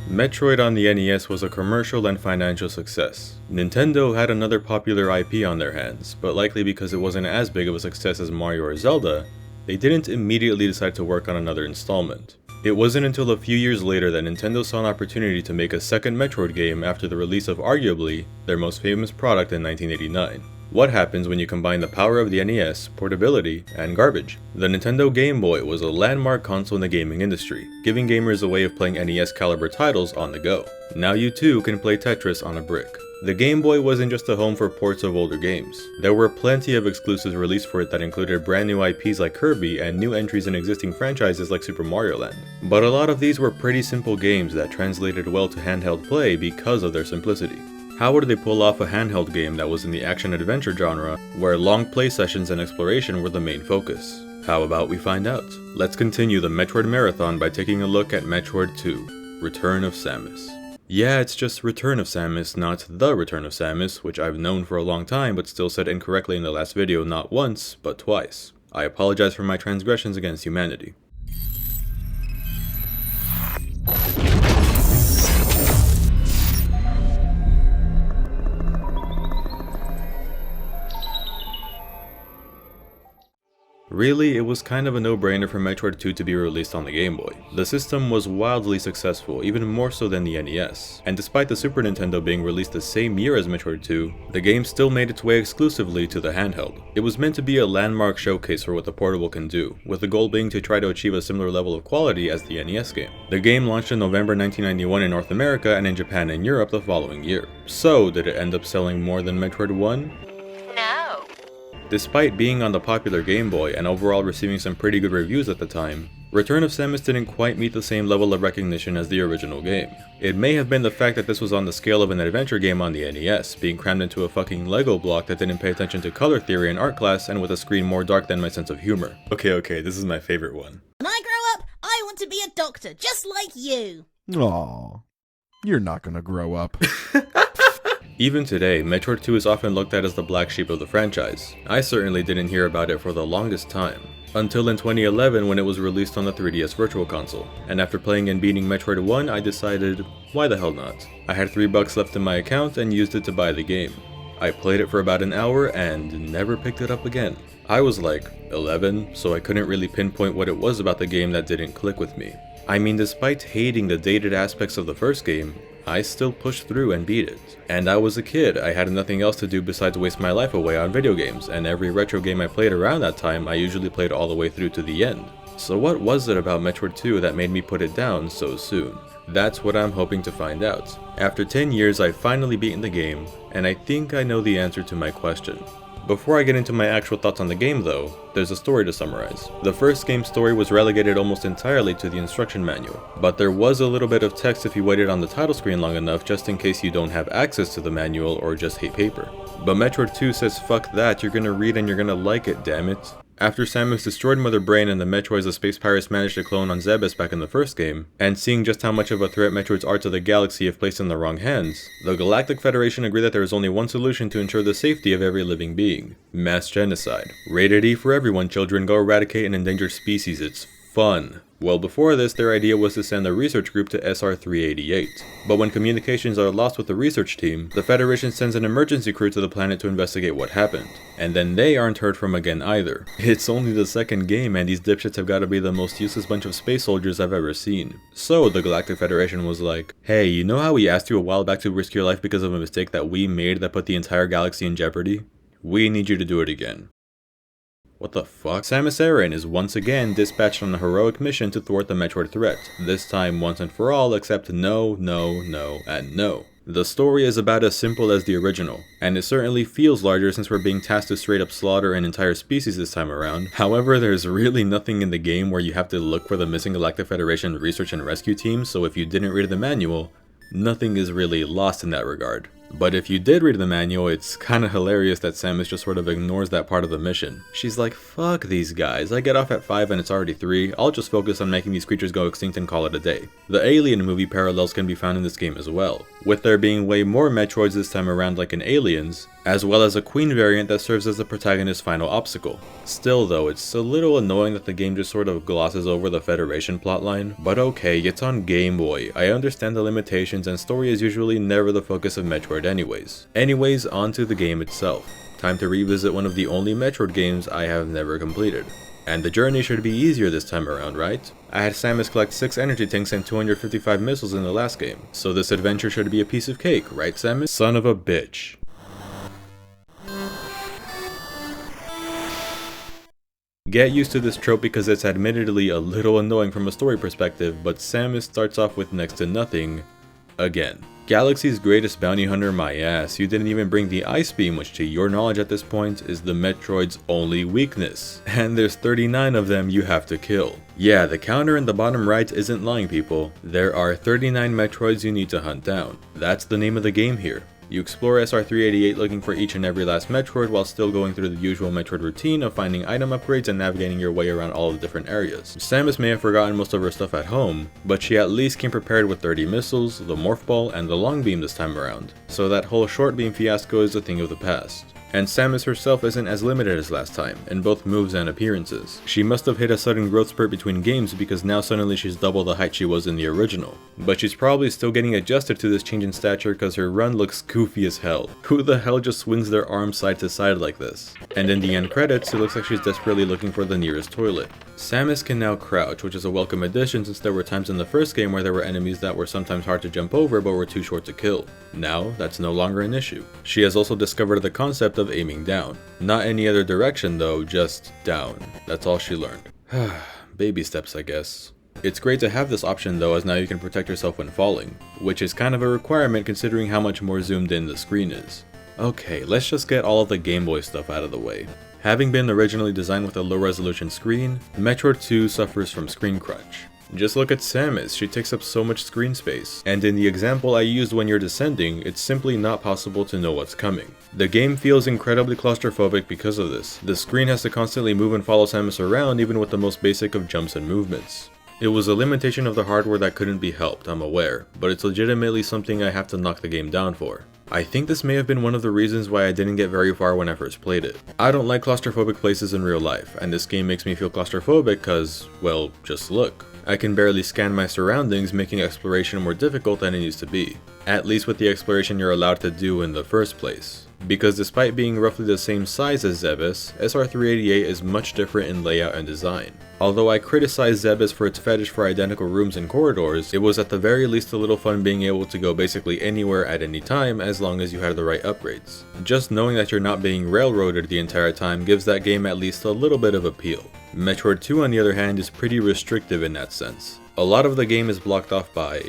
Metroid on the NES was a commercial and financial success. Nintendo had another popular IP on their hands, but likely because it wasn't as big of a success as Mario or Zelda, they didn't immediately decide to work on another installment. It wasn't until a few years later that Nintendo saw an opportunity to make a second Metroid game after the release of arguably their most famous product in 1989. What happens when you combine the power of the NES, portability, and garbage? The Nintendo Game Boy was a landmark console in the gaming industry, giving gamers a way of playing NES caliber titles on the go. Now you too can play Tetris on a brick. The Game Boy wasn't just a home for ports of older games. There were plenty of exclusives released for it that included brand new IPs like Kirby and new entries in existing franchises like Super Mario Land. But a lot of these were pretty simple games that translated well to handheld play because of their simplicity. How would they pull off a handheld game that was in the action-adventure genre, where long play sessions and exploration were the main focus? How about we find out? Let's continue the Metroid Marathon by taking a look at Metroid II, Return of Samus. Yeah, it's just Return of Samus, not The Return of Samus, which I've known for a long time but still said incorrectly in the last video not once, but twice. I apologize for my transgressions against humanity. Really, it was kind of a no-brainer for Metroid II to be released on the Game Boy. The system was wildly successful, even more so than the NES, and despite the Super Nintendo being released the same year as Metroid II, the game still made its way exclusively to the handheld. It was meant to be a landmark showcase for what the portable can do, with the goal being to try to achieve a similar level of quality as the NES game. The game launched in November 1991 in North America and in Japan and Europe the following year. So, did it end up selling more than Metroid I? Despite being on the popular Game Boy and overall receiving some pretty good reviews at the time, Return of Samus didn't quite meet the same level of recognition as the original game. It may have been the fact that this was on the scale of an adventure game on the NES, being crammed into a fucking Lego block that didn't pay attention to color theory in art class and with a screen more dark than my sense of humor. Okay, this is my favorite one. When I grow up, I want to be a doctor, just like you. Aww, you're not gonna grow up. Even today, Metroid II is often looked at as the black sheep of the franchise. I certainly didn't hear about it for the longest time, until in 2011 when it was released on the 3DS Virtual Console, and after playing and beating Metroid I, I decided, why the hell not? I had $3 left in my account and used it to buy the game. I played it for about an hour and never picked it up again. I was like 11, so I couldn't really pinpoint what it was about the game that didn't click with me. I mean, despite hating the dated aspects of the first game, I still pushed through and beat it. And I was a kid, I had nothing else to do besides waste my life away on video games, and every retro game I played around that time I usually played all the way through to the end. So what was it about Metroid II that made me put it down so soon? That's what I'm hoping to find out. After 10 years I've finally beaten the game, and I think I know the answer to my question. Before I get into my actual thoughts on the game though, there's a story to summarize. The first game's story was relegated almost entirely to the instruction manual, but there was a little bit of text if you waited on the title screen long enough just in case you don't have access to the manual or just hate paper. But Metroid II says fuck that, you're gonna read and you're gonna like it, damn it. After Samus destroyed Mother Brain and the Metroids the Space Pirates managed to clone on Zebes back in the first game, and seeing just how much of a threat Metroids are to the galaxy if placed in the wrong hands, the Galactic Federation agreed that there is only one solution to ensure the safety of every living being: mass genocide. Rated E for everyone, children, go eradicate an endangered species, it's fun. Well, before this, their idea was to send a research group to SR-388. But when communications are lost with the research team, the Federation sends an emergency crew to the planet to investigate what happened. And then they aren't heard from again either. It's only the second game and these dipshits have got to be the most useless bunch of space soldiers I've ever seen. So the Galactic Federation was like, hey, you know how we asked you a while back to risk your life because of a mistake that we made that put the entire galaxy in jeopardy? We need you to do it again. What the fuck? Samus Aran is once again dispatched on a heroic mission to thwart the Metroid threat, this time once and for all except no, no, no, and no. The story is about as simple as the original, and it certainly feels larger since we're being tasked to straight up slaughter an entire species this time around. However, there's really nothing in the game where you have to look for the missing Galactic Federation research and rescue team, so if you didn't read the manual, nothing is really lost in that regard. But if you did read the manual, it's kinda hilarious that Samus just sort of ignores that part of the mission. She's like, fuck these guys, I get off at 5 and it's already 3, I'll just focus on making these creatures go extinct and call it a day. The Alien movie parallels can be found in this game as well, with there being way more Metroids this time around like in Aliens, as well as a Queen variant that serves as the protagonist's final obstacle. Still though, it's a little annoying that the game just sort of glosses over the Federation plotline, but okay, it's on Game Boy. I understand the limitations and story is usually never the focus of Metroid anyways, onto the game itself. Time to revisit one of the only Metroid games I have never completed. And the journey should be easier this time around, right? I had Samus collect 6 energy tanks and 255 missiles in the last game, so this adventure should be a piece of cake, right Samus? Son of a bitch. Get used to this trope because it's admittedly a little annoying from a story perspective, but Samus starts off with next to nothing, again. Galaxy's greatest bounty hunter, my ass, you didn't even bring the Ice Beam, which to your knowledge at this point is the Metroid's only weakness. And there's 39 of them you have to kill. Yeah, the counter in the bottom right isn't lying, people. There are 39 Metroids you need to hunt down. That's the name of the game here. You explore SR388 looking for each and every last Metroid while still going through the usual Metroid routine of finding item upgrades and navigating your way around all of the different areas. Samus may have forgotten most of her stuff at home, but she at least came prepared with 30 missiles, the Morph Ball, and the Long Beam this time around, so that whole short beam fiasco is a thing of the past. And Samus herself isn't as limited as last time, in both moves and appearances. She must have hit a sudden growth spurt between games because now suddenly she's double the height she was in the original. But she's probably still getting adjusted to this change in stature because her run looks goofy as hell. Who the hell just swings their arms side to side like this? And in the end credits, it looks like she's desperately looking for the nearest toilet. Samus can now crouch, which is a welcome addition since there were times in the first game where there were enemies that were sometimes hard to jump over but were too short to kill. Now, that's no longer an issue. She has also discovered the concept of aiming down. Not any other direction though, just down. That's all she learned. Baby steps, I guess. It's great to have this option though, as now you can protect yourself when falling, which is kind of a requirement considering how much more zoomed in the screen is. Okay, let's just get all of the Game Boy stuff out of the way. Having been originally designed with a low resolution screen, Metroid 2 suffers from screen crunch. Just look at Samus, she takes up so much screen space, and in the example I used when you're descending, it's simply not possible to know what's coming. The game feels incredibly claustrophobic because of this. The screen has to constantly move and follow Samus around even with the most basic of jumps and movements. It was a limitation of the hardware that couldn't be helped, I'm aware, but it's legitimately something I have to knock the game down for. I think this may have been one of the reasons why I didn't get very far when I first played it. I don't like claustrophobic places in real life, and this game makes me feel claustrophobic cause, well, just look. I can barely scan my surroundings, making exploration more difficult than it needs to be. At least with the exploration you're allowed to do in the first place. Because despite being roughly the same size as Zebes, SR388 is much different in layout and design. Although I criticized Zebes for its fetish for identical rooms and corridors, it was at the very least a little fun being able to go basically anywhere at any time as long as you had the right upgrades. Just knowing that you're not being railroaded the entire time gives that game at least a little bit of appeal. Metroid 2 on the other hand is pretty restrictive in that sense. A lot of the game is blocked off by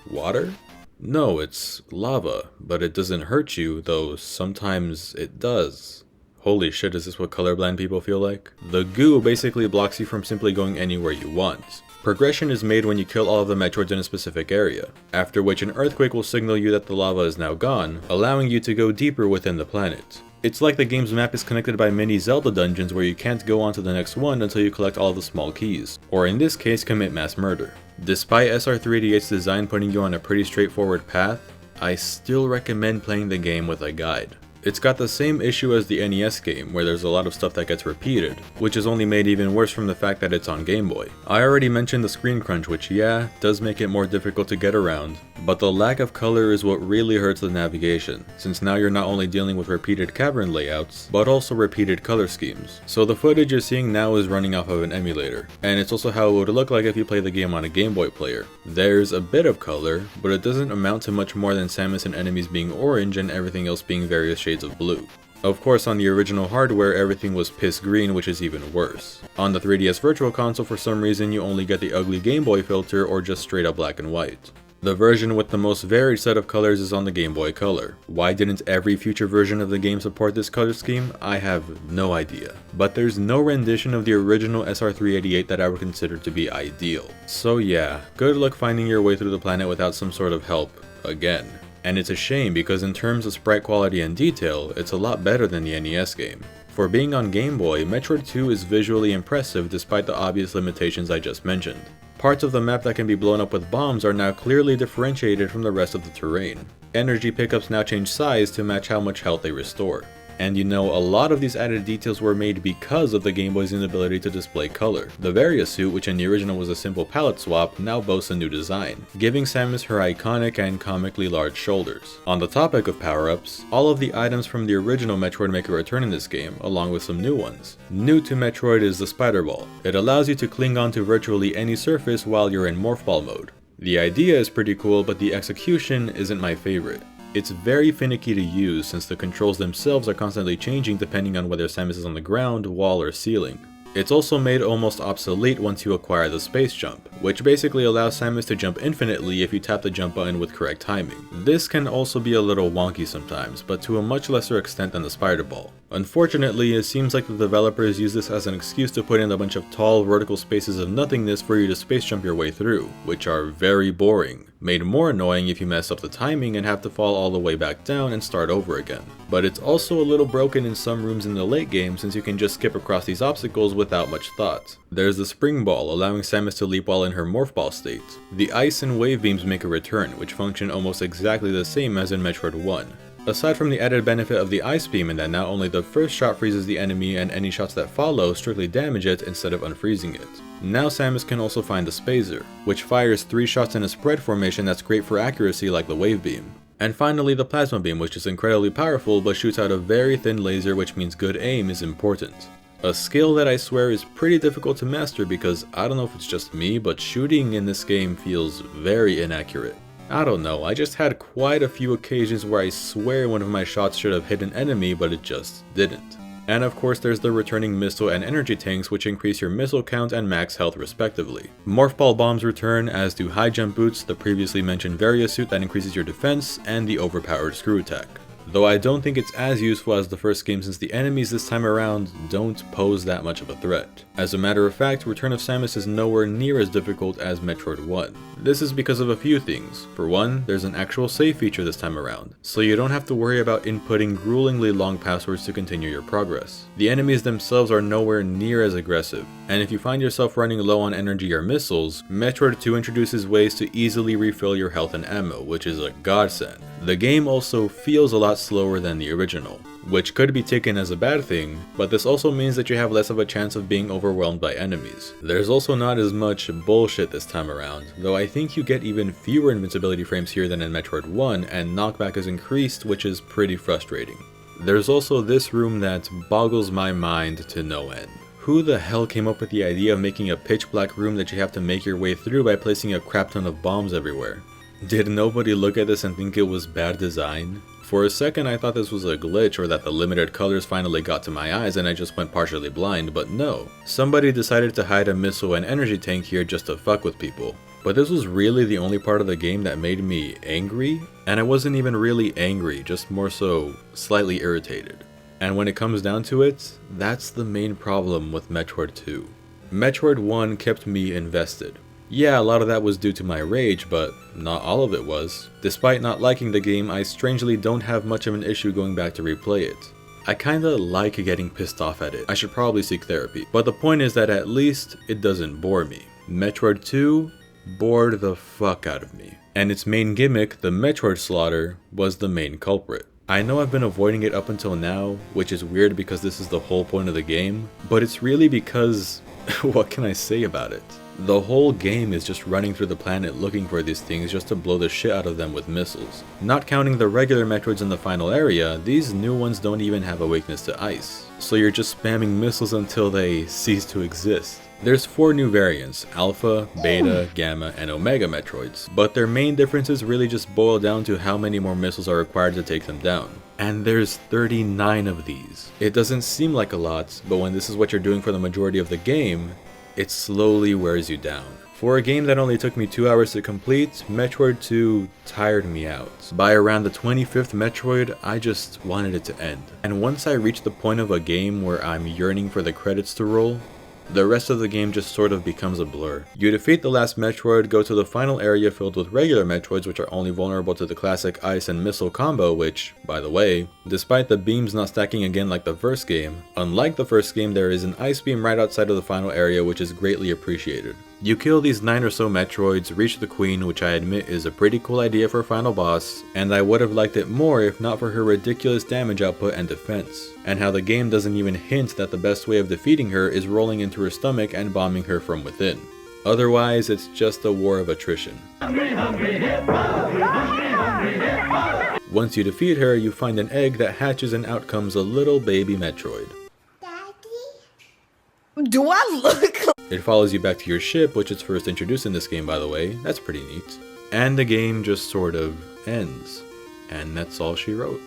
water? No, it's lava, but it doesn't hurt you, though sometimes it does. Holy shit, is this what colorblind people feel like? The goo basically blocks you from simply going anywhere you want. Progression is made when you kill all of the Metroids in a specific area, after which an earthquake will signal you that the lava is now gone, allowing you to go deeper within the planet. It's like the game's map is connected by mini Zelda dungeons where you can't go on to the next one until you collect all of the small keys, or in this case commit mass murder. Despite SR388's design putting you on a pretty straightforward path, I still recommend playing the game with a guide. It's got the same issue as the NES game, where there's a lot of stuff that gets repeated, which is only made even worse from the fact that it's on Game Boy. I already mentioned the screen crunch, which yeah, does make it more difficult to get around, but the lack of color is what really hurts the navigation, since now you're not only dealing with repeated cavern layouts, but also repeated color schemes. So the footage you're seeing now is running off of an emulator, and it's also how it would look like if you play the game on a Game Boy player. There's a bit of color, but it doesn't amount to much more than Samus and enemies being orange and everything else being various shades of blue. Of course, on the original hardware, everything was piss green, which is even worse. On the 3DS Virtual Console, for some reason, you only get the ugly Game Boy filter or just straight up black and white. The version with the most varied set of colors is on the Game Boy Color. Why didn't every future version of the game support this color scheme? I have no idea. But there's no rendition of the original SR388 that I would consider to be ideal. So yeah, good luck finding your way through the planet without some sort of help, again. And it's a shame because in terms of sprite quality and detail, it's a lot better than the NES game. For being on Game Boy, Metroid 2 is visually impressive despite the obvious limitations I just mentioned. Parts of the map that can be blown up with bombs are now clearly differentiated from the rest of the terrain. Energy pickups now change size to match how much health they restore. And you know, a lot of these added details were made because of the Game Boy's inability to display color. The Varia suit, which in the original was a simple palette swap, now boasts a new design, giving Samus her iconic and comically large shoulders. On the topic of power-ups, all of the items from the original Metroid make a return in this game, along with some new ones. New to Metroid is the Spider Ball. It allows you to cling onto virtually any surface while you're in Morph Ball mode. The idea is pretty cool, but the execution isn't my favorite. It's very finicky to use since the controls themselves are constantly changing depending on whether Samus is on the ground, wall, or ceiling. It's also made almost obsolete once you acquire the space jump, which basically allows Samus to jump infinitely if you tap the jump button with correct timing. This can also be a little wonky sometimes, but to a much lesser extent than the Spider Ball. Unfortunately, it seems like the developers use this as an excuse to put in a bunch of tall vertical spaces of nothingness for you to space jump your way through, which are very boring, made more annoying if you mess up the timing and have to fall all the way back down and start over again. But it's also a little broken in some rooms in the late game since you can just skip across these obstacles without much thought. There's the Spring Ball, allowing Samus to leap while in her Morph Ball state. The Ice and Wave Beams make a return, which function almost exactly the same as in Metroid 1. Aside from the added benefit of the Ice Beam in that now only the first shot freezes the enemy and any shots that follow strictly damage it instead of unfreezing it. Now Samus can also find the Spazer, which fires 3 shots in a spread formation that's great for accuracy like the Wave Beam. And finally the Plasma Beam, which is incredibly powerful but shoots out a very thin laser, which means good aim is important. A skill that I swear is pretty difficult to master because I don't know if it's just me, but shooting in this game feels very inaccurate. I don't know, I just had quite a few occasions where I swear one of my shots should have hit an enemy, but it just didn't. And of course there's the returning missile and energy tanks, which increase your missile count and max health respectively. Morph Ball bombs return, as do high jump boots, the previously mentioned Varia suit that increases your defense, and the overpowered screw attack. Though I don't think it's as useful as the first game since the enemies this time around don't pose that much of a threat. As a matter of fact, Return of Samus is nowhere near as difficult as Metroid 1. This is because of a few things. For one, there's an actual save feature this time around, so you don't have to worry about inputting gruelingly long passwords to continue your progress. The enemies themselves are nowhere near as aggressive, and if you find yourself running low on energy or missiles, Metroid 2 introduces ways to easily refill your health and ammo, which is a godsend. The game also feels a lot slower than the original, which could be taken as a bad thing, but this also means that you have less of a chance of being overwhelmed by enemies. There's also not as much bullshit this time around, though I think you get even fewer invincibility frames here than in Metroid 1, and knockback is increased, which is pretty frustrating. There's also this room that boggles my mind to no end. Who the hell came up with the idea of making a pitch black room that you have to make your way through by placing a crap ton of bombs everywhere? Did nobody look at this and think it was bad design? For a second I thought this was a glitch or that the limited colors finally got to my eyes and I just went partially blind, but no. Somebody decided to hide a missile and energy tank here just to fuck with people. But this was really the only part of the game that made me angry, and I wasn't even really angry, just more so slightly irritated. And when it comes down to it, that's the main problem with Metroid 2. Metroid 1 kept me invested. Yeah, a lot of that was due to my rage, but not all of it was. Despite not liking the game, I strangely don't have much of an issue going back to replay it. I kinda like getting pissed off at it. I should probably seek therapy. But the point is that at least it doesn't bore me. Metroid 2 bored the fuck out of me. And its main gimmick, the Metroid slaughter, was the main culprit. I know I've been avoiding it up until now, which is weird because this is the whole point of the game, but it's really because, what can I say about it? The whole game is just running through the planet looking for these things just to blow the shit out of them with missiles. Not counting the regular Metroids in the final area, these new ones don't even have a weakness to ice. So you're just spamming missiles until they cease to exist. There's 4 new variants, Alpha, Beta, Gamma, and Omega Metroids, but their main differences really just boil down to how many more missiles are required to take them down. And there's 39 of these. It doesn't seem like a lot, but when this is what you're doing for the majority of the game, it slowly wears you down. For a game that only took me 2 hours to complete, Metroid 2 tired me out. By around the 25th Metroid, I just wanted it to end. And once I reached the point of a game where I'm yearning for the credits to roll, The rest of the game just sort of becomes a blur. You defeat the last Metroid, go to the final area filled with regular Metroids which are only vulnerable to the classic ice and missile combo, which, by the way, despite the beams not stacking again like the first game, unlike the first game there is an ice beam right outside of the final area which is greatly appreciated. You kill these 9 or so Metroids, reach the Queen, which I admit is a pretty cool idea for a final boss, and I would have liked it more if not for her ridiculous damage output and defense, and how the game doesn't even hint that the best way of defeating her is rolling into her stomach and bombing her from within. Otherwise, it's just a war of attrition. Once you defeat her, you find an egg that hatches and out comes a little baby Metroid. Do I look? It follows you back to your ship, which is first introduced in this game, by the way. That's pretty neat. And the game just sort of ends. And that's all she wrote.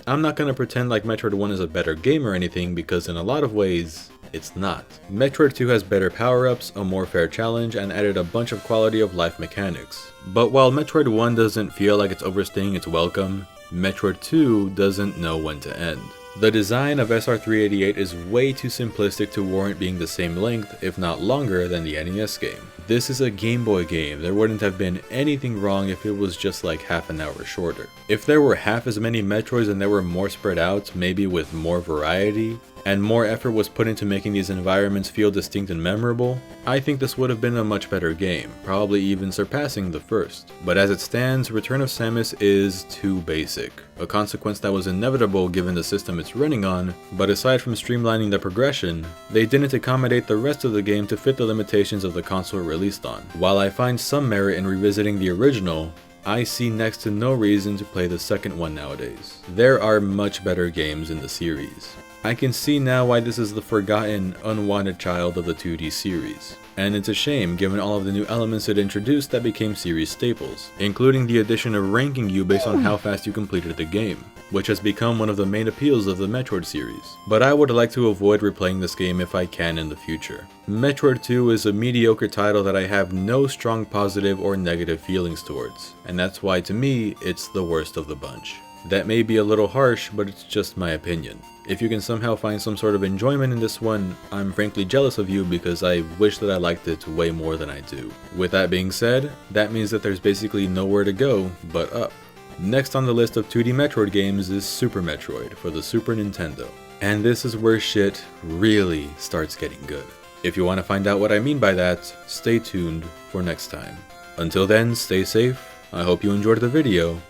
I'm not gonna pretend like Metroid 1 is a better game or anything, because in a lot of ways, it's not. Metroid 2 has better power-ups, a more fair challenge, and added a bunch of quality of life mechanics. But while Metroid 1 doesn't feel like it's overstaying its welcome, Metroid 2 doesn't know when to end. The design of SR388 is way too simplistic to warrant being the same length, if not longer, than the NES game. This is a Game Boy game. There wouldn't have been anything wrong if it was just like half an hour shorter. If there were half as many Metroids and they were more spread out, maybe with more variety, and more effort was put into making these environments feel distinct and memorable, I think this would have been a much better game, probably even surpassing the first. But as it stands, Return of Samus is too basic, a consequence that was inevitable given the system it's running on, but aside from streamlining the progression, they didn't accommodate the rest of the game to fit the limitations of the console it released on. While I find some merit in revisiting the original, I see next to no reason to play the second one nowadays. There are much better games in the series. I can see now why this is the forgotten, unwanted child of the 2D series. And it's a shame given all of the new elements it introduced that became series staples, including the addition of ranking you based on how fast you completed the game, which has become one of the main appeals of the Metroid series. But I would like to avoid replaying this game if I can in the future. Metroid 2 is a mediocre title that I have no strong positive or negative feelings towards, and that's why to me, it's the worst of the bunch. That may be a little harsh, but it's just my opinion. If you can somehow find some sort of enjoyment in this one, I'm frankly jealous of you because I wish that I liked it way more than I do. With that being said, that means that there's basically nowhere to go but up. Next on the list of 2D Metroid games is Super Metroid for the Super Nintendo. And this is where shit really starts getting good. If you want to find out what I mean by that, stay tuned for next time. Until then, stay safe, I hope you enjoyed the video,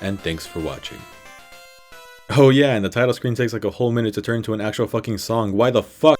and thanks for watching. Oh yeah, and the title screen takes like a whole minute to turn to an actual fucking song. Why the fuck?